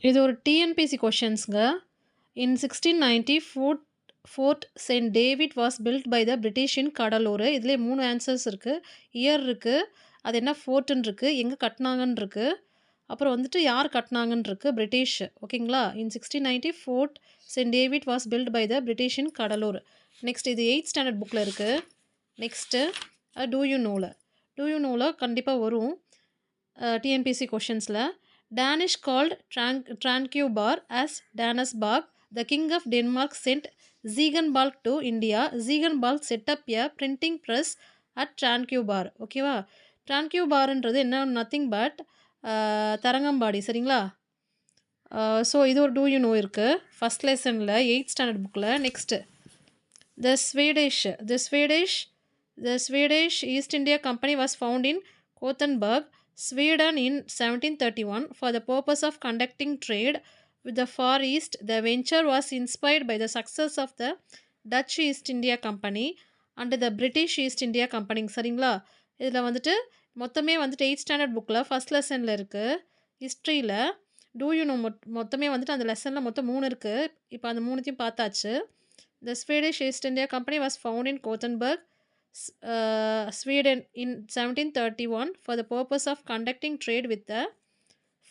இது ஒரு டிஎன்பிசி கொஷின்ஸ்ங்க. In 1690 Fort Saint David was built by the British in Cuddalore. இதுலேயே 3 ஆன்சர்ஸ் இருக்குது. இயர் இருக்குது, அது என்ன ஃபோர்ட்டுன்னு இருக்குது, எங்கே கட்டினாங்கன்னு இருக்குது, அப்புறம் வந்துட்டு யார் கட்டினாங்கன்னு இருக்குது, பிரிட்டிஷ். ஓகேங்களா? In 1690 Fort Saint David was built by the British in Cuddalore. Next இது 8th ஸ்டாண்டர்ட் புக்கில் இருக்குது. நெக்ஸ்ட்டு டூ யூ நோவில் கண்டிப்பாக வரும் டிஎன்பிசி கொஷின்ஸில். Danish called Tranquebar as Danasbarg. The king of Denmark sent Ziegenbalg to India. Ziegenbalg set up a printing press at Tranquebar. ஓகேவா? ட்ரான்கியூபார்ன்றது என்ன, nothing but Tharangambadi. சரிங்களா? ஸோ இது ஒரு டூ யூ நோ இருக்குது ஃபஸ்ட் லெசனில் 8th ஸ்டாண்டர்ட் புக்கில். Next The Swedish East India Company was found in Gothenburg, Sweden in 1731 for the purpose of conducting trade with the Far East. The venture was inspired by the success of the Dutch East India Company and the British East India Company. சரிங்களா? இதில் வந்துட்டு மொத்தமே வந்துட்டு 8th standard புக்கில் first லெசனில் இருக்குது. ஹிஸ்ட்ரியில் two you know மொத்தமே வந்துட்டு அந்த லெசனில் மொத்தம் 3 இருக்குது. இப்போ அந்த 3த்தையும் பார்த்தாச்சு. The Swedish East India Company was found in Gothenburg, Sweden in 1731 for the purpose of conducting trade with the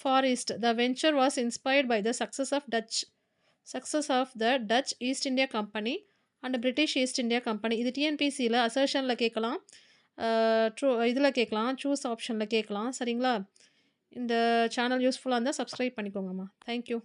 Far East. The venture was inspired by the success of the Dutch East India Company and British East India Company. இது டிஎன்பிசியில் அசர்ஷனில் கேட்கலாம், true இதில் கேட்கலாம், choose ஆப்ஷனில் கேட்கலாம். சரிங்களா? இந்த channel யூஸ்ஃபுல்லாக இருந்தால் சப்ஸ்கிரைப் பண்ணிக்கோங்கம்மா. தேங்க்யூ.